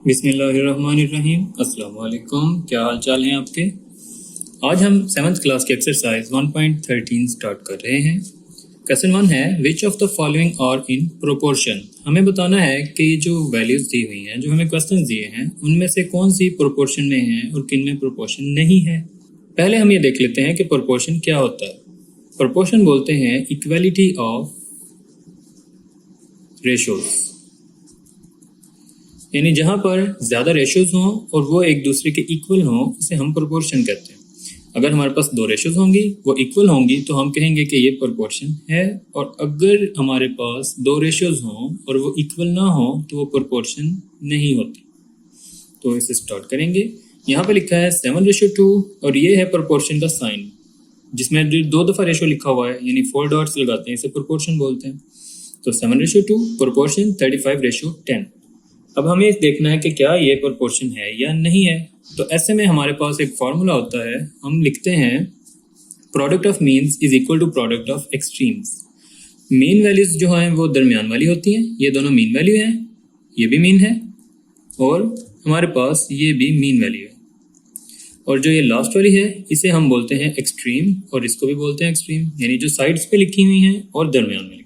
बिस्मिल्लाहिर्रहमानिर्रहीम। अस्सलाम वालेकुम। क्या हाल चाल हैं आपके। आज हम 7th क्लास की एक्सरसाइज 1.13 स्टार्ट कर रहे हैं। क्वेश्चन 1 है which of the following are in proportion. हमें बताना है कि जो वैल्यूज दी हुई हैं, जो हमें क्वेश्चन दिए हैं, उनमें से कौन सी प्रोपोर्शन में है और किन में प्रोपोर्शन नहीं है। पहले हम ये देख लेते हैं कि प्रोपोर्शन क्या होता है। प्रोपोर्शन बोलते हैं इक्वलिटी ऑफ रेशोज, यानी जहाँ पर ज़्यादा रेशोज हों और वो एक दूसरे के इक्वल हों, उसे हम प्रोपोर्शन कहते हैं। अगर हमारे पास 2 रेशोज होंगी, वो इक्वल होंगी, तो हम कहेंगे कि ये प्रोपोर्शन है। और अगर हमारे पास 2 रेशोज हों और वो इक्वल ना हो, तो वो प्रोपोर्शन नहीं होती। तो इसे स्टार्ट करेंगे। यहाँ पे लिखा है 7:2 और ये है प्रोपोर्शन का साइन, जिसमें 2 दफ़ा रेशो लिखा हुआ है, यानी 4 डॉट्स लगाते हैं, इसे प्रोपोर्शन बोलते हैं। तो 7:2 प्रोपोर्शन 35:10। अब हमें देखना है कि क्या ये प्रोपोर्शन है या नहीं है। तो ऐसे में हमारे पास एक फार्मूला होता है, हम लिखते हैं product of means is equal to product of extremes. Mean values जो हैं वो दरमियान वाली होती हैं। ये दोनों मीन वैल्यू हैं, ये भी मीन है और हमारे पास ये भी मीन वैल्यू है। और जो ये लास्ट वाली है, इसे हम बोलते हैं एक्सट्रीम और इसको भी बोलते हैं एक्सट्रीम, यानी जो साइड्स पे लिखी हुई हैं और दरमियान में।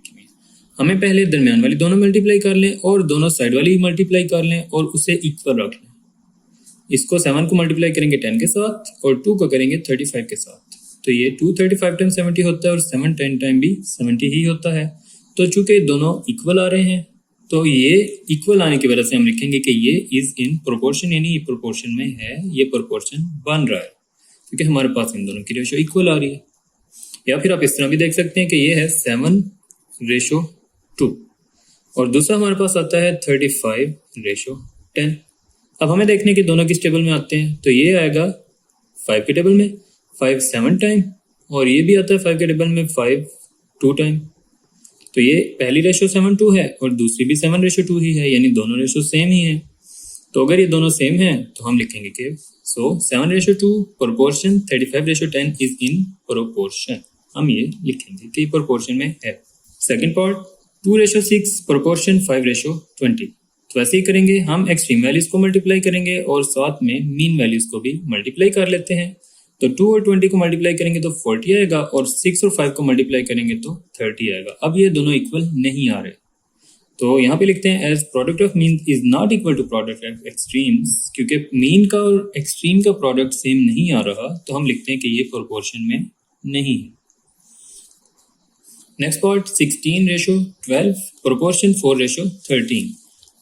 हमें पहले दरमियान वाली दोनों मल्टीप्लाई कर लें और दोनों साइड वाली मल्टीप्लाई कर लें और उसे इक्वल रख लें। इसको 7 को मल्टीप्लाई करेंगे 10 के साथ और 2 को करेंगे 35 के साथ। तो ये 235 टाइम 70 होता है और 7 10 टाइम भी 70 ही होता है। तो चूंकि दोनों इक्वल आ रहे हैं, तो ये इक्वल आने की वजह से हम लिखेंगे कि ये इज इन प्रोपोर्शन, यानी ये प्रोपोर्शन में है, ये प्रोपोर्शन बन रहा है क्योंकि हमारे पास इन दोनों की रेशो इक्वल आ रही है। या फिर आप इस तरह भी देख सकते हैं कि ये है 7:2 और दूसरा हमारे पास आता है 35:10। अब हमें देखने के दोनों किस टेबल में आते हैं। तो ये आएगा 5 के टेबल में 5 7 टाइम और ये भी आता है 5 के टेबल में 5 2 टाइम। तो ये पहली रेशो 7:2 है और दूसरी भी 7:2 ही है, यानी दोनों रेशो सेम ही है। तो अगर ये दोनों सेम है तो हम लिखेंगे कि 7:2 प्रोपोर्शन 35:10 इज इन प्रोपोर्शन। हम ये लिखेंगे कि प्रोपोर्शन में है। Second part 2:6 proportion 5:20। तो ऐसे ही करेंगे, हम एक्सट्रीम वैल्यूज को मल्टीप्लाई करेंगे और साथ में मीन वैल्यूज को भी मल्टीप्लाई कर लेते हैं। तो 2 और 20 को मल्टीप्लाई करेंगे तो 40 आएगा और 6 और 5 को मल्टीप्लाई करेंगे तो 30 आएगा। अब ये दोनों इक्वल नहीं आ रहे, तो यहाँ पे लिखते हैं as product of mean is not equal to product of extremes. क्योंकि मीन का और एक्सट्रीम का प्रोडक्ट सेम नहीं आ रहा, तो हम लिखते हैं कि ये प्रोपोर्शन में नहीं है। Next part 16:12 proportion 4:13।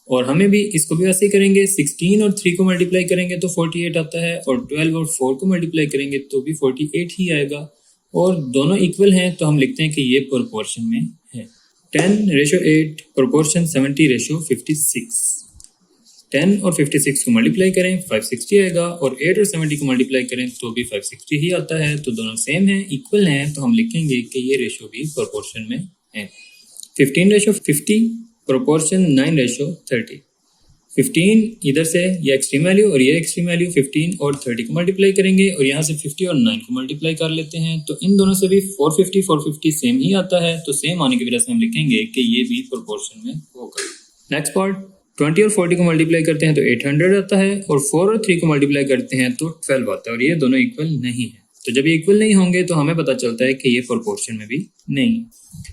और हमें भी इसको भी वैसे ही करेंगे। 16 और 3 को मल्टीप्लाई करेंगे तो 48 आता है और 12 और 4 को मल्टीप्लाई करेंगे तो भी 48 ही आएगा और दोनों इक्वल हैं, तो हम लिखते हैं कि ये प्रोपोर्शन में है। 10:8 प्रोपोर्शन 70:56। 10 और 56 को मल्टीप्लाई करें 560 आएगा और 8 और 70 को मल्टीप्लाई करें तो भी 560 ही आता है। तो दोनों सेम हैं, इक्वल हैं, तो हम लिखेंगे कि ये रेशो भी प्रोपोर्शन में है। 15:50 प्रोपोर्शन 9:30। 15 इधर से ये एक्सट्रीम वैल्यू और ये एक्सट्रीम वैल्यू 15 और 30 को मल्टीप्लाई करेंगे और यहाँ से 50 और 9 को मल्टीप्लाई कर लेते हैं। तो इन दोनों से भी 450 सेम ही आता है, तो सेम आने की वजह से हम लिखेंगे कि ये भी प्रोपोर्शन में होगा। नेक्स्ट पार्ट 20 और 40 को मल्टीप्लाई करते हैं तो 800 आता है और 4 और 3 को मल्टीप्लाई करते हैं तो 12 आता है और ये दोनों इक्वल नहीं है। तो जब ये इक्वल नहीं होंगे तो हमें पता चलता है कि ये प्रोपोर्शन में भी नहीं।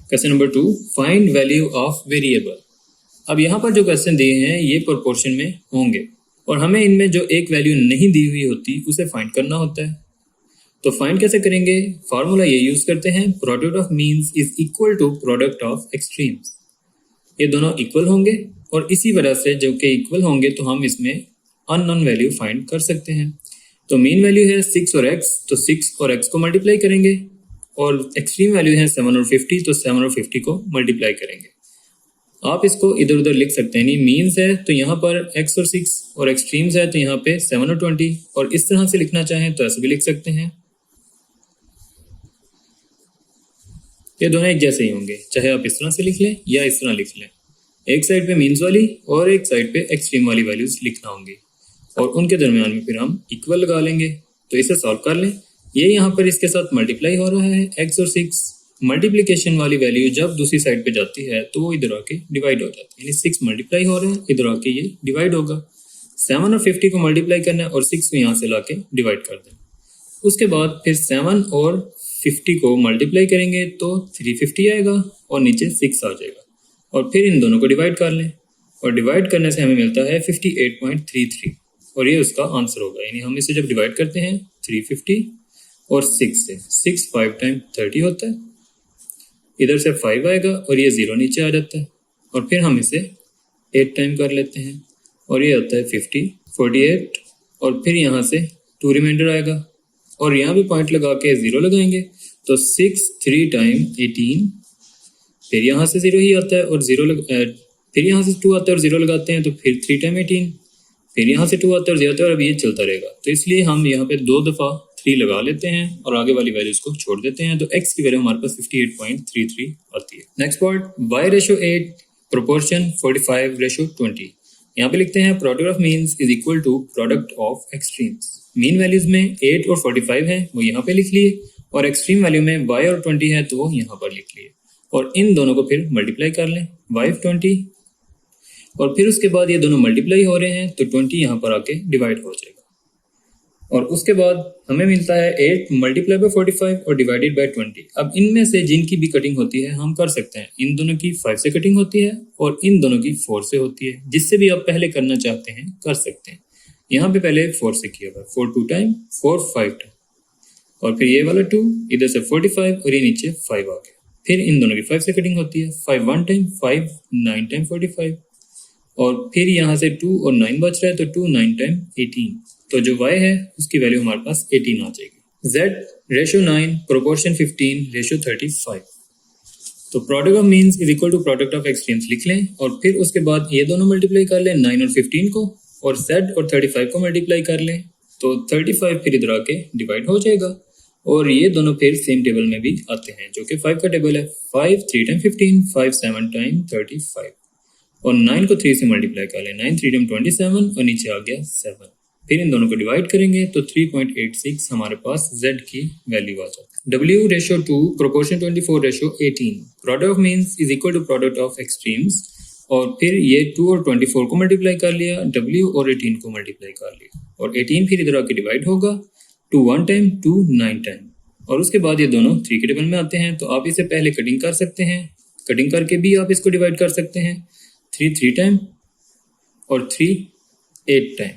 Question number 2 find value of variable. अब यहाँ पर जो क्वेश्चन दिए हैं ये प्रोपोर्शन में होंगे और हमें इनमें जो एक वैल्यू नहीं दी हुई होती उसे फाइंड करना होता है। तो फाइंड कैसे करेंगे, फार्मूला ये यूज करते हैं product of means is equal to product of extremes. ये दोनों इक्वल होंगे और इसी वजह से जो कि इक्वल होंगे तो हम इसमें अननोन वैल्यू फाइंड कर सकते हैं। तो मीन वैल्यू है 6 और x, तो 6 और x को मल्टीप्लाई करेंगे और एक्सट्रीम वैल्यू है 7 और 50, तो 7 और 50 को मल्टीप्लाई करेंगे। आप इसको इधर उधर लिख सकते हैं, नहीं मीन्स है तो यहाँ पर x और 6 और एक्सट्रीम्स है तो यहाँ पे 7 और 20, और इस तरह से लिखना चाहें तो ऐसे भी लिख सकते हैं। ये दोनों एक जैसे ही होंगे, चाहे आप इस तरह से लिख लें या इस तरह लिख लें। एक साइड पे मीन्स वाली और एक साइड पे एक्सट्रीम वाली वैल्यूज लिखना होंगी और उनके दरमियान में फिर हम इक्वल लगा लेंगे। तो इसे सॉल्व कर लें। ये यहाँ पर इसके साथ मल्टीप्लाई हो रहा है, x और 6 मल्टीप्लिकेशन वाली वैल्यू जब दूसरी साइड पे जाती है तो वो इधर आके डिवाइड हो जाती है, यानी 6 मल्टीप्लाई हो रहा है, इधर आके ये डिवाइड होगा। 7 और 50 को मल्टीप्लाई करना है और 6 को यहाँ से ला के डिवाइड कर देना। उसके बाद फिर 7 और 50 को मल्टीप्लाई करेंगे तो 350 आएगा और नीचे 6 आ जाएगा और फिर इन दोनों को डिवाइड कर लें और डिवाइड करने से हमें मिलता है 58.33 और ये उसका आंसर होगा। यानी हम इसे जब डिवाइड करते हैं 350 और 6 से, 6 5 टाइम 30 होता है, इधर से 5 आएगा और ये 0 नीचे आ जाता है और फिर हम इसे 8 टाइम कर लेते हैं और ये होता है 50 48 और फिर यहाँ से 2 रिमाइंडर आएगा और यहाँ भी पॉइंट लगा के 0 लगाएंगे तो 6 3 टाइम 18, फिर यहाँ से 0 ही आता है और फिर यहाँ से 2 आता है और 0 लगाते हैं तो फिर 3 टाइम 18, फिर यहाँ से 2 आता है और 0 आता है और अब ये चलता रहेगा। तो इसलिए हम यहाँ पे 2 दफ़ा 3 लगा लेते हैं और आगे वाली वैल्यूज को छोड़ देते हैं तो x की वैल्यू हमारे पास 58.33 आती है। Next part, y/8 proportion 45/20। यहाँ पे लिखते हैं product of means is equal to product of extremes. Mean values में 8 और 45 है वो यहाँ पे लिख लिए और एक्सट्रीम वैल्यू में y और 20 है तो वो यहाँ पर लिख लिए और इन दोनों को फिर मल्टीप्लाई कर लें y 20 और फिर उसके बाद ये दोनों मल्टीप्लाई हो रहे हैं तो 20 यहाँ पर आके डिवाइड हो जाएगा और उसके बाद हमें मिलता है 8 मल्टीप्लाई बाय 45 और डिवाइडेड बाय 20। अब इनमें से जिनकी भी कटिंग होती है हम कर सकते हैं। इन दोनों की 5 से कटिंग होती है और इन दोनों की 4 से होती है, जिससे भी आप पहले करना चाहते हैं कर सकते हैं। यहाँ पे पहले 4 से किया हुआ, 4 2 टाइम 4 5 टाइम और फिर ये वाला 2 इधर से 45 और ये नीचे 5 आ गया। फिर इन दोनों की 5 से कटिंग होती है, 5 1 टाइम 5 9 टाइम 45 और फिर यहाँ से 2 और 9 बच रहा है तो 2 9 टाइम 18, तो जो y है उसकी वैल्यू हमारे पास 18 आ जाएगी। z/9 proportion 15/35। तो product of means is equal to product of extremes लिख लें और फिर उसके बाद ये दोनों मल्टीप्लाई कर लें 9 और 15 को और z और 35 को मल्टीप्लाई कर लें तो 35 फिर इधर आके डिवाइड हो जाएगा और ये दोनों फिर सेम टेबल में भी आते हैं जो कि 5 का टेबल है। 5 3 टाइम 15, 5 7 टाइम 35 और 9 को 3 से मल्टीप्लाई कर लें, 9 3 टाइम 27 और नीचे आ गया 7। फिर इन दोनों को डिवाइड करेंगे तो 3.86 हमारे पास z की वैल्यू आ जाती है। w/2 proportion 24/18। Product of means is equal to product of extremes और फिर ये 2 और 24 को मल्टीप्लाई कर लिया, w और 18 को मल्टीप्लाई कर लिया और 18 फिर इधर आके डिवाइड होगा 2 1 टाइम 2 9 टाइम और उसके बाद ये दोनों 3 के टेबल में आते हैं तो आप इसे पहले कटिंग कर सकते हैं, कटिंग करके भी आप इसको डिवाइड कर सकते हैं। 3 3 टाइम और 3 8 टाइम,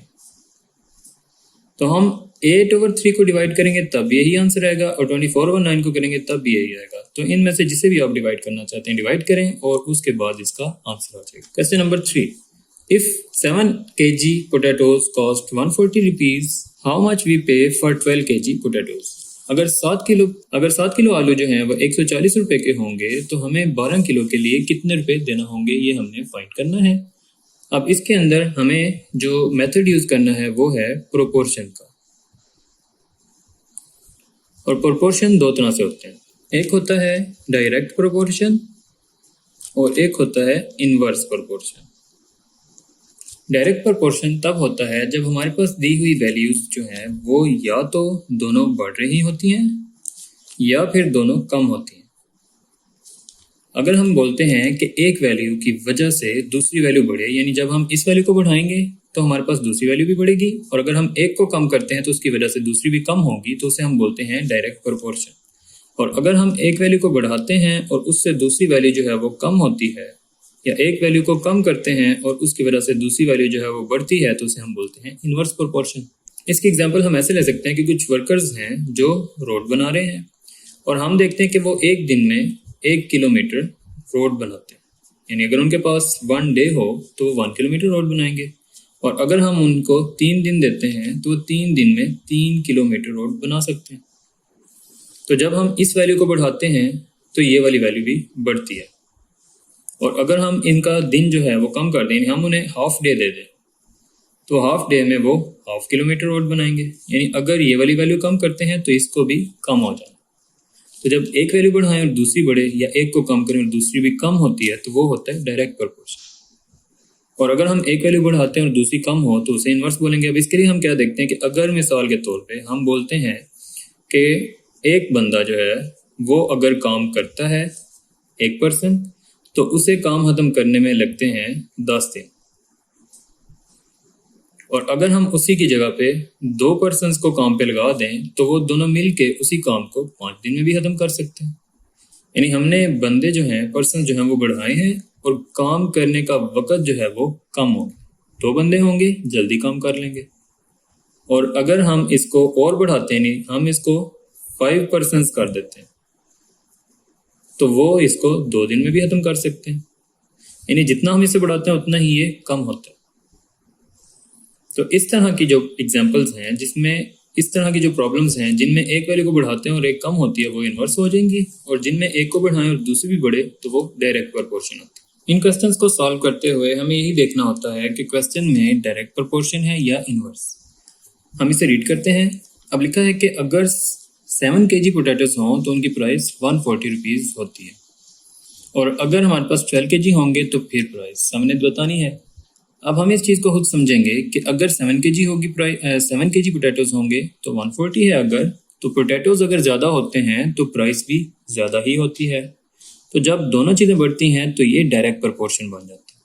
तो हम 8/3 को डिवाइड करेंगे तब यही आंसर आएगा और 24/9 को करेंगे तब भी यही आएगा। तो इनमें से जिसे भी आप डिवाइड करना चाहते हैं डिवाइड करें और उसके बाद इसका आंसर आ जाएगा। Question number 3, if 7 kg potatoes cost 140 rupees, how much we pay for 12 kg potatoes? अगर 7 किलो आलू जो हैं वो 140 रुपए के होंगे तो हमें 12 किलो के लिए कितने रुपए देना होंगे ये हमने फाइंड करना है। अब इसके अंदर हमें जो मेथड यूज करना है वो है प्रोपोर्शन का और प्रोपोर्शन 2 तरह से होते हैं, एक होता है डायरेक्ट प्रोपोर्शन और एक होता है इनवर्स प्रोपोर्शन। डायरेक्ट प्रोपोर्शन तब होता है जब हमारे पास दी हुई वैल्यूज जो हैं वो या तो दोनों बढ़ रही होती हैं या फिर दोनों कम होती हैं। अगर हम बोलते हैं कि एक वैल्यू की वजह से दूसरी वैल्यू बढ़े, यानी जब हम इस वैल्यू को बढ़ाएंगे तो हमारे पास दूसरी वैल्यू भी बढ़ेगी और अगर हम एक को कम करते हैं तो उसकी वजह से दूसरी भी कम होगी, तो उसे हम बोलते हैं डायरेक्ट प्रोपोर्शन। और अगर हम एक वैल्यू को बढ़ाते हैं और उससे दूसरी वैल्यू जो है वो कम होती है या एक वैल्यू को कम करते हैं और उसकी वजह से दूसरी वैल्यू जो है वो बढ़ती है तो उसे हम बोलते हैं इनवर्स प्रोपोर्शन। इसकी एग्जांपल हम ऐसे ले सकते हैं कि कुछ वर्कर्स हैं जो रोड बना रहे हैं और हम देखते हैं कि वो एक दिन में 1 किलोमीटर रोड बनाते हैं, यानी अगर उनके पास 1 डे हो तो वो 1 किलोमीटर रोड बनाएंगे और अगर हम उनको 3 दिन देते हैं तो 3 दिन में 3 किलोमीटर रोड बना सकते हैं। तो जब हम इस वैल्यू को बढ़ाते हैं तो ये वाली वैल्यू भी बढ़ती है और अगर हम इनका दिन जो है वो कम कर दें, हम उन्हें हाफ डे दे दें तो हाफ डे में वो 1/2 किलोमीटर रोड बनाएंगे, यानी अगर ये वाली वैल्यू कम करते हैं तो इसको भी कम हो जाए। तो जब एक वैल्यू बढ़ाएं और दूसरी बढ़े या एक को कम करें और दूसरी भी कम होती है तो वो होता है डायरेक्ट प्रोपोर्शन। और अगर हम एक वैल्यू बढ़ाते हैं और दूसरी कम हो तो उसे इनवर्स बोलेंगे। अब इसके लिए हम क्या देखते हैं कि अगर मिसाल के तौर पे हम बोलते हैं कि एक बंदा जो है वो अगर काम करता है 1% तो उसे काम खत्म करने में लगते हैं 10 दिन और अगर हम उसी की जगह पे 2 पर्सन्स को काम पे लगा दें तो वो दोनों मिल के उसी काम को 5 दिन में भी खत्म कर सकते हैं। यानी हमने बंदे जो हैं, पर्सन जो हैं वो बढ़ाए हैं और काम करने का वक्त जो है वो कम हो गया। 2 बंदे होंगे, जल्दी काम कर लेंगे। और अगर हम इसको और बढ़ाते हैं, नहीं हम इसको 5 पर्सन्स कर देते हैं तो वो इसको 2 दिन में भी खत्म कर सकते हैं। यानी जितना हम इसे बढ़ाते हैं उतना ही ये कम होता है। तो इस तरह की जो एग्जांपल्स हैं, जिसमें इस तरह की जो प्रॉब्लम्स हैं जिनमें एक वैल्यू को बढ़ाते हैं और एक कम होती है, वो इन्वर्स हो जाएंगी। और जिनमें एक को बढ़ाएं और दूसरी भी बढ़े तो वो डायरेक्ट प्रोपोर्शन होती है। इन क्वेश्चंस को सॉल्व करते हुए हमें यही देखना होता है कि क्वेश्चन में डायरेक्ट प्रोपोर्शन है या इन्वर्स। हम इसे रीड करते हैं। अब लिखा है कि अगर 7 kg पोटैटोज हों तो उनकी प्राइस 140 रुपीज़ होती है, और अगर हमारे पास 12 kg होंगे तो फिर प्राइस हमने बतानी है। अब हम इस चीज़ को खुद समझेंगे कि अगर 7 kg होगी प्राइस 7 kg पोटैटोज होंगे तो 140 है। अगर तो पोटैटोज अगर ज़्यादा होते हैं तो प्राइस भी ज़्यादा ही होती है। तो जब दोनों चीज़ें बढ़ती हैं तो ये डायरेक्ट प्रोपोर्शन बन जाती है।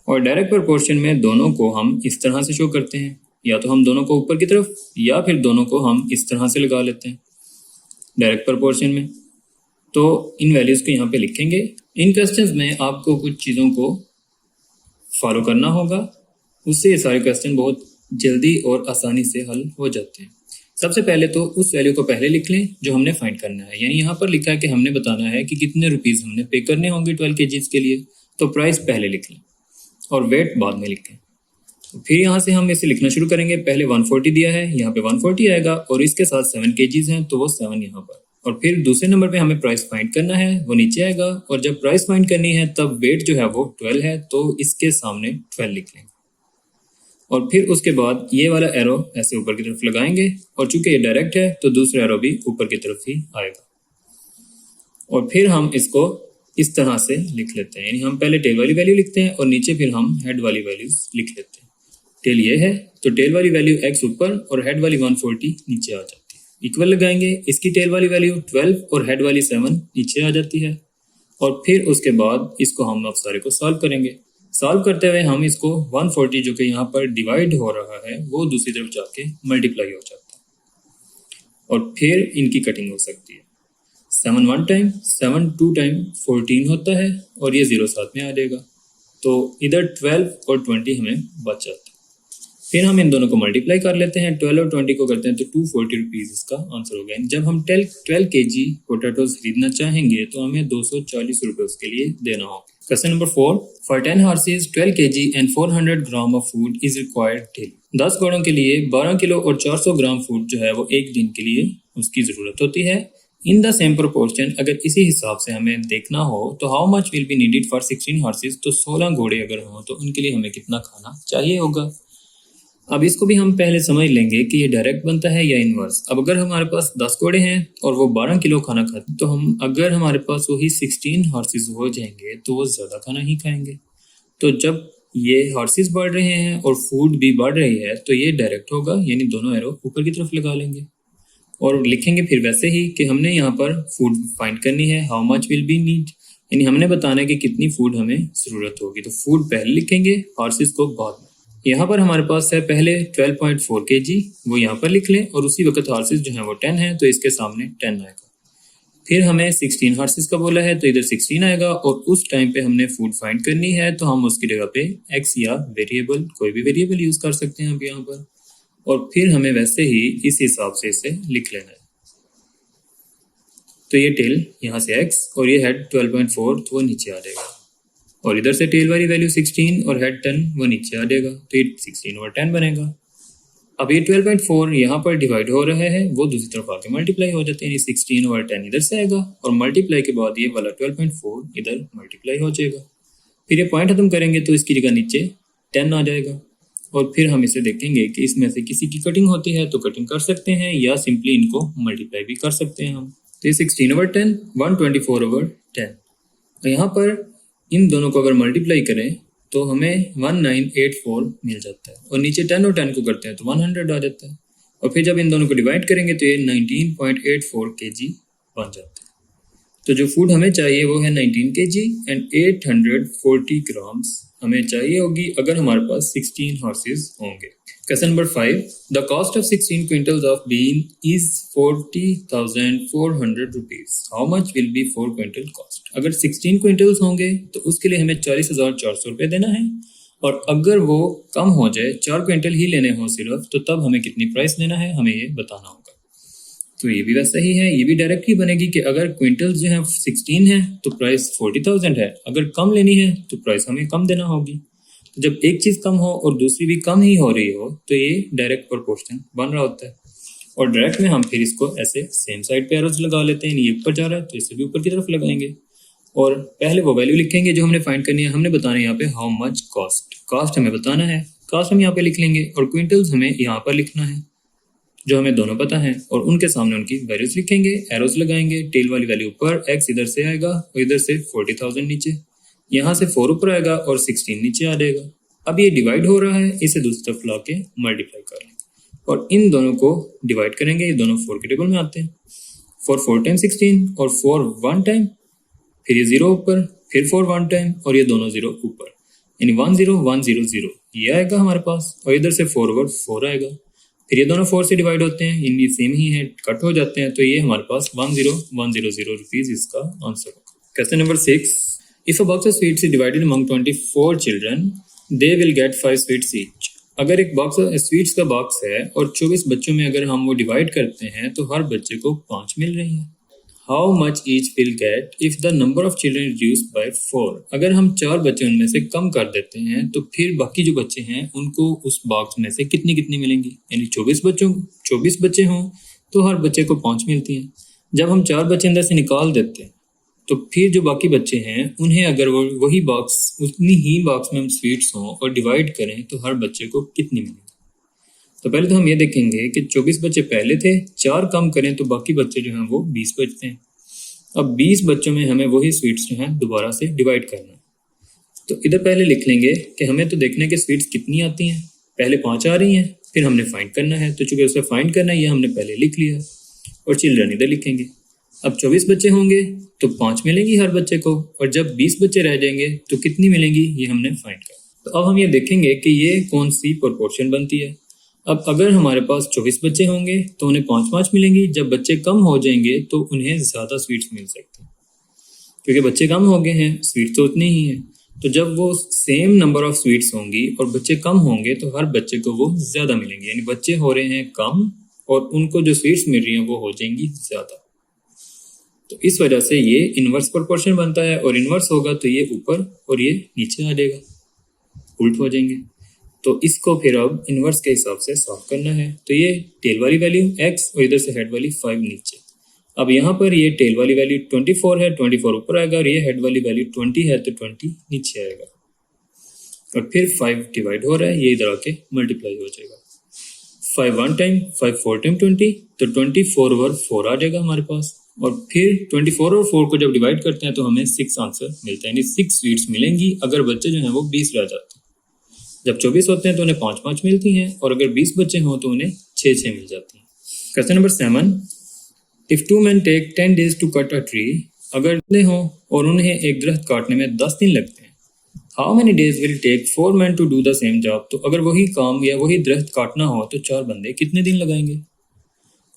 और डायरेक्ट प्रोपोर्शन में दोनों को हम इस तरह से शो करते हैं, या तो हम दोनों को ऊपर की तरफ या फिर दोनों को हम इस तरह से लगा लेते हैं डायरेक्ट प्रोपोर्शन में। तो इन वैल्यूज़ को यहाँ पे लिखेंगे। इन क्वेश्चंस में आपको कुछ चीज़ों को फॉलो करना होगा, उससे ये सारे क्वेश्चन बहुत जल्दी और आसानी से हल हो जाते हैं। सबसे पहले तो उस वैल्यू को पहले लिख लें जो हमने फाइंड करना है। यानी यहाँ पर लिखा है कि हमने बताना है कि कितने रुपीज़ हमने पे करने होंगे 12 kg के लिए, तो प्राइस पहले लिख लें और वेट बाद में लिखें। तो फिर यहाँ से हम इसे लिखना शुरू करेंगे। पहले 140 दिया है, यहाँ पे 140 आएगा और इसके साथ 7 kg हैं तो वो 7 यहाँ पर। और फिर दूसरे नंबर पे हमें प्राइस फाइंड करना है, वो नीचे आएगा। और जब प्राइस फाइंड करनी है तब वेट जो है वो 12 है तो इसके सामने 12 लिख लेंगे। और फिर उसके बाद ये वाला एरो ऐसे ऊपर की तरफ लगाएंगे, और चूंकि ये डायरेक्ट है तो दूसरा एरो भी ऊपर की तरफ ही आएगा। और फिर हम इसको इस तरह से लिख लेते हैं। यानी हम पहले टेल वाली वैल्यू लिखते हैं और नीचे फिर हम हेड वाली वैल्यूज लिख लेते हैं। टेल ये है तो टेल वाली वैल्यू x ऊपर और हेड वाली 140 नीचे आ जाती है। इक्वल लगाएंगे, इसकी टेल वाली वैल्यू 12 और हेड वाली 7 नीचे आ जाती है। और फिर उसके बाद इसको हम अब सारे को सॉल्व करेंगे। सॉल्व करते हुए हम इसको 140 जो कि यहाँ पर डिवाइड हो रहा है वो दूसरी तरफ जाके मल्टीप्लाई हो जाता है, और फिर इनकी कटिंग हो सकती है। 7 1 टाइम, 7 2 टाइम 14 होता है और ये 0 साथ में आ जाएगा। तो इधर 12 और 20 हमें बच जाता है। फिर हम इन दोनों को मल्टीप्लाई कर लेते हैं। 12 और 20 को करते हैं तो 240 रुपीज़ इसका आंसर हो गया। जब हम 12 kg पोटैटोज खरीदना चाहेंगे तो हमें 240 रुपये उसके लिए देना होगा। Question number 4, for 10 horses 12 kg and 400 gram of food is required daily. 10 घोड़ों के लिए 12 किलो और 400 ग्राम फूड जो है वो एक दिन के लिए उसकी ज़रूरत होती है। इन द सेम प्रोपोर्शन, अगर इसी हिसाब से हमें देखना हो तो how much will be needed for 16 horses, तो 16 घोड़े अगर हों तो उनके लिए हमें कितना खाना चाहिए होगा। अब इसको भी हम पहले समझ लेंगे कि ये डायरेक्ट बनता है या इनवर्स। अब अगर हमारे पास 10 घोड़े हैं और वो 12 किलो खाना खाते हैं तो हम अगर हमारे पास वही 16 हॉर्सेस हो जाएंगे तो वो ज़्यादा खाना ही खाएंगे। तो जब ये हॉर्सेस बढ़ रहे हैं और फूड भी बढ़ रही है तो ये डायरेक्ट होगा, यानी दोनों एरो ऊपर की तरफ लगा लेंगे और लिखेंगे फिर वैसे ही कि हमने यहाँ पर फूड फाइंड करनी है, how much will be need, यानी हमने बताना है कि कितनी फूड हमें ज़रूरत होगी। तो फूड पहले लिखेंगे, हॉर्सेस को बाद में। यहाँ पर हमारे पास है पहले 12.4 kg, वो यहाँ पर लिख लें और उसी वक्त हॉर्सेस जो हैं वो 10 हैं तो इसके सामने 10 आएगा। फिर हमें 16 हॉर्सेस का बोला है तो इधर 16 आएगा और उस टाइम पे हमने फूड फाइंड करनी है तो हम उसकी जगह पे x या वेरिएबल, कोई भी वेरिएबल यूज़ कर सकते हैं अब यहाँ पर। और फिर हमें वैसे ही इस हिसाब से इसे लिख लेना है। तो ये टेल यहाँ से x और ये हेड 12.4 तो वो नीचे आ जाएगा, और इधर से टेल वाली वैल्यू 16 और हेड 10 वो नीचे आ जाएगा। तो ये 16 और 10 बनेगा। अब ये 12.4 यहाँ पर डिवाइड हो रहा है, वो दूसरी तरफ आके मल्टीप्लाई हो जाते हैं। 16 और 10 इधर से आएगा और मल्टीप्लाई के बाद ये वाला 12.4 इधर मल्टीप्लाई हो जाएगा। फिर ये पॉइंट खत्म करेंगे तो इसकी जगह नीचे 10 आ जाएगा। और फिर हम इसे देखेंगे कि इसमें से किसी की कटिंग होती है तो कटिंग कर सकते हैं या सिंपली इनको मल्टीप्लाई भी कर सकते हैं हम। तो ये 16 over 10 124/10। तो यहाँ पर इन दोनों को अगर मल्टीप्लाई करें तो हमें 1984 मिल जाता है, और नीचे 10 और 10 को करते हैं तो 100 आ जाता है। और फिर जब इन दोनों को डिवाइड करेंगे तो ये 19.84 kg बन जाता है। तो जो फूड हमें चाहिए वो है 19 kg एंड 840 ग्राम्स हमें चाहिए होगी अगर हमारे पास 16 हॉर्सेस होंगे। Question number 5. The cost of 16 quintals of bean is 40,400 rupees. How much will be 4 quintal cost? अगर 16 क्विंटल्स होंगे तो उसके लिए हमें 40,400 रुपये देना है, और अगर वो कम हो जाए, 4 क्विंटल ही लेने हो सिर्फ, तो तब हमें कितनी प्राइस लेना है हमें ये बताना होगा। तो ये भी वैसा ही है, ये भी डायरेक्टली बनेगी कि अगर क्विंटल्स जो है 16 है तो प्राइस 40,000 है, अगर कम लेनी है तो प्राइस हमें कम देना होगी। तो जब एक चीज कम हो और दूसरी भी कम ही हो रही हो तो ये डायरेक्ट प्रोपोर्शन बन रहा होता है। और डायरेक्ट में हम फिर इसको ऐसे सेम साइड पे एरोज लगा लेते हैं, ये ऊपर जा रहा है तो इसे भी ऊपर की तरफ लगाएंगे, और पहले वो वैल्यू लिखेंगे जो हमने फाइंड करनी है। हमने बताना है यहाँ पे हाउ मच कॉस्ट, कॉस्ट हमें बताना है, कॉस्ट हम यहाँ पे लिख लेंगे, और क्विंटल्स हमें यहाँ पर लिखना है जो हमें दोनों पता है, और उनके सामने उनकी वैल्यूज लिखेंगे, एरोज लगाएंगे, टेल वाली वैल्यू ऊपर, एक्स इधर से आएगा और इधर से 40,000 नीचे, यहाँ से 4 ऊपर आएगा और 16 नीचे आ जाएगा। अब ये डिवाइड हो रहा है, इसे दूसरी तरफ ला के मल्टीप्लाई कर लेंगे और इन दोनों को डिवाइड करेंगे, ये दोनों 4 के टेबल में आते हैं। 4 टाइम 16 और 4 1 टाइम, फिर ये 0 ऊपर, फिर 4 1 टाइम और ये दोनों 0 ऊपर, यानी 1 0 1 0 0 ये आएगा हमारे पास, और इधर से 4 ओवर 4 आएगा, फिर ये दोनों 4 से डिवाइड होते हैं, इनकी सेम ही है, कट हो जाते हैं, तो ये हमारे पास 1 0 1 0 0 रुपीज इसका आंसर होगा। Question number 6. If a box of sweets is divided among 24 children, they will get 5 sweets each. अगर एक बॉक्स स्वीट्स का बॉक्स है और 24 बच्चों में अगर हम वो डिवाइड करते हैं तो हर बच्चे को 5 मिल रही है। How much each will get if the number of children reduce by 4. अगर हम 4 बच्चे उनमें से कम कर देते हैं तो फिर बाकी जो बच्चे हैं उनको उस बॉक्स में से कितनी कितनी मिलेंगी, यानी 24 बच्चे हों तो हर बच्चे को 5 मिलती हैं। जब हम 4 बच्चे अंदर से निकाल देते हैं तो फिर जो बाकी बच्चे हैं उन्हें अगर वो वही बॉक्स उतनी ही बॉक्स में हम स्वीट्स हों और डिवाइड करें तो हर बच्चे को कितनी मिलेंगी। तो पहले तो हम ये देखेंगे कि 24 बच्चे पहले थे, 4 कम करें तो बाकी बच्चे जो हैं वो 20 बचते हैं। अब 20 बच्चों में हमें वही स्वीट्स जो हैं दोबारा से डिवाइड करना है। तो इधर पहले लिख लेंगे कि हमें तो देखना है कि स्वीट्स कितनी आती हैं। पहले 5 आ रही हैं, फिर हमने फाइंड करना है, तो चूंकि उसे फाइंड करना है ये हमने पहले लिख लिया, और चिल्ड्रन इधर लिखेंगे। अब 24 बच्चे होंगे तो 5 मिलेंगी हर बच्चे को, और जब 20 बच्चे रह जाएंगे तो कितनी मिलेंगी ये हमने फाइंड करना। तो अब हम ये देखेंगे कि ये कौन सी प्रोपोर्शन बनती है। अब अगर हमारे पास 24 बच्चे होंगे तो उन्हें 5-5 मिलेंगी, जब बच्चे कम हो जाएंगे तो उन्हें ज़्यादा स्वीट्स मिल सकती हैं, क्योंकि बच्चे कम हो गए हैं, स्वीट्स तो उतनी ही हैं। तो जब वो सेम नंबर ऑफ स्वीट्स होंगी और बच्चे कम होंगे तो हर बच्चे को वो ज़्यादा मिलेंगी, यानी बच्चे हो रहे हैं कम और उनको जो स्वीट्स मिल रही हैं वो हो जाएंगी ज़्यादा। तो इस वजह से ये इन्वर्स प्रोपोर्शन बनता है, और इन्वर्स होगा तो ये ऊपर और ये नीचे आ जाएगा, उल्ट हो जाएंगे। तो इसको फिर अब इन्वर्स के हिसाब से सॉल्व करना है। तो ये टेल वाली वैल्यू x और इधर से हेड वाली 5 नीचे। अब यहाँ पर ये टेल वाली वैल्यू 24 है, 24 ऊपर आएगा, और ये हेड वाली वैल्यू 20 है तो 20 नीचे आएगा, और फिर 5 डिवाइड हो रहा है, ये इधर आके मल्टीप्लाई हो जाएगा। 5 1 टाइम 5 4 टाइम 20, तो 24 ओवर 4 आ जाएगा हमारे पास, और फिर 24 और 4 को जब डिवाइड करते हैं तो हमें 6 आंसर मिलता है, यानी 6 स्वीट्स मिलेंगी अगर बच्चे जो हैं वो 20 रह जाते हैं। जब 24 होते हैं तो उन्हें 5-5 मिलती हैं, और अगर 20 बच्चे हों तो उन्हें 6-6 मिल जाती हैं। Question number 7. If 2 men take 10 days to cut a tree, अगर बंदे हों और उन्हें एक दरख्त काटने में 10 दिन लगते हैं, how many days will take 4 men to do the same job. तो अगर वही काम या वही दरख्त काटना हो तो 4 बंदे कितने दिन लगाएंगे।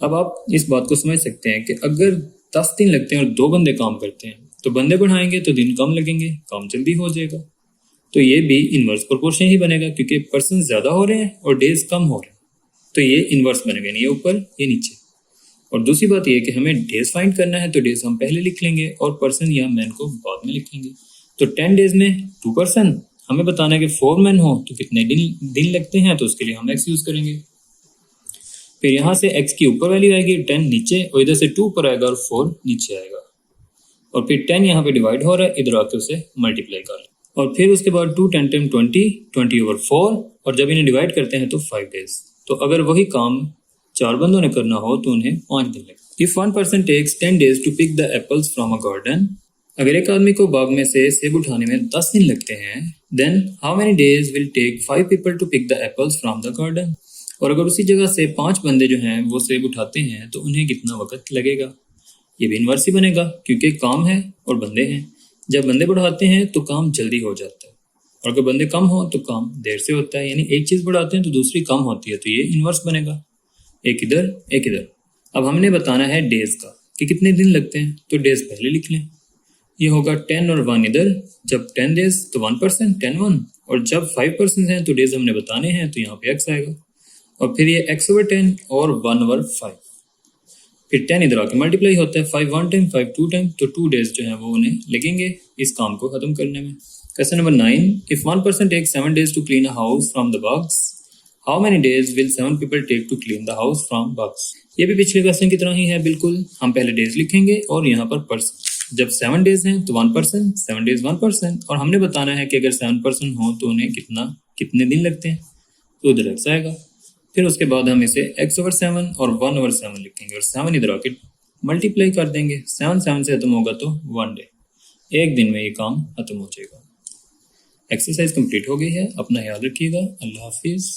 अब आप इस बात को समझ सकते हैं कि अगर 10 दिन लगते हैं और 2 बंदे काम करते हैं तो बंदे बढ़ाएंगे तो दिन कम लगेंगे, काम जल्दी हो जाएगा। तो ये भी इन्वर्स प्रोपोर्शन ही बनेगा, क्योंकि पर्सन ज़्यादा हो रहे हैं और डेज कम हो रहे हैं, तो ये इन्वर्स बनेगा, ये ऊपर ये नीचे। और दूसरी बात ये कि हमें डेज फाइंड करना है, तो डेज हम पहले लिख लेंगे और पर्सन या मैन को बाद में लिखेंगे। तो 10 डेज में 2 पर्सन, हमें बताना है कि 4 मैन हो तो कितने दिन लगते हैं, तो उसके लिए हम एक्स यूज़ करेंगे। फिर यहाँ से x की ऊपर वैल्यू आएगी, 10 नीचे, और इधर से 2 ऊपर आएगा और 4 नीचे आएगा, और फिर 10 यहाँ पे डिवाइड हो रहा है, इधर आके उसे मल्टीप्लाई कर लें, और फिर उसके बाद 2 10 टाइम 20 ओवर 4, और जब इन्हें डिवाइड करते हैं तो 5 डेज। तो अगर वही काम 4 बंदों ने करना हो तो उन्हें 5 दिन लगेंगे। If 1 person takes 10 days to pick the apples from a garden, अगर एक आदमी को बाग में से सेब उठाने में 10 दिन लगते हैं, then how many days will take 5 people to pick the apples from the garden. और अगर उसी जगह से 5 बंदे जो हैं वो सेब उठाते हैं तो उन्हें कितना वक्त लगेगा। ये भी इन्वर्स ही बनेगा, क्योंकि काम है और बंदे हैं। जब बंदे बढ़ाते हैं तो काम जल्दी हो जाता है, और अगर बंदे कम हो तो काम देर से होता है, यानी एक चीज़ बढ़ाते हैं तो दूसरी कम होती है, तो ये इन्वर्स बनेगा, एक इधर एक इधर। अब हमने बताना है डेज का कि कितने दिन लगते हैं, तो डेज पहले लिख लें। ये होगा 10 और 1 इधर, जब 10 डेज तो 1%, 10 1, और जब 5% हैं तो डेज हमने बताने हैं, तो यहाँ पे x आएगा, और फिर ये x/10 और 1/5, फिर 10 इधर आके मल्टीप्लाई होता है, 5 1 टाइम 5 2 टाइम, तो 2 डेज जो है वो उन्हें लगेंगे इस काम को खत्म करने में। Question number 9, if 1 person takes 7 days to clean a house from the bugs, how many days will 7 people take to clean the house from bugs? ये भी पिछले क्वेश्चन की तरह ही है बिल्कुल। हम पहले डेज लिखेंगे और यहाँ पर पर्सन। जब 7 डेज हैं तो 1%, 7 डेज 1%, और हमने बताना है कि अगर 7% हो तो उन्हें कितने दिन लगते हैं, तो उधर x आएगा। फिर उसके बाद हम इसे x/7 और 1/7 लिखेंगे, और 7 इधर आके मल्टीप्लाई कर देंगे। 7 7 से खत्म होगा तो 1 डे, एक दिन में ये काम खत्म हो जाएगा। एक्सरसाइज कंप्लीट हो गई है, अपना ख्याल रखिएगा। अल्लाह हाफिज़।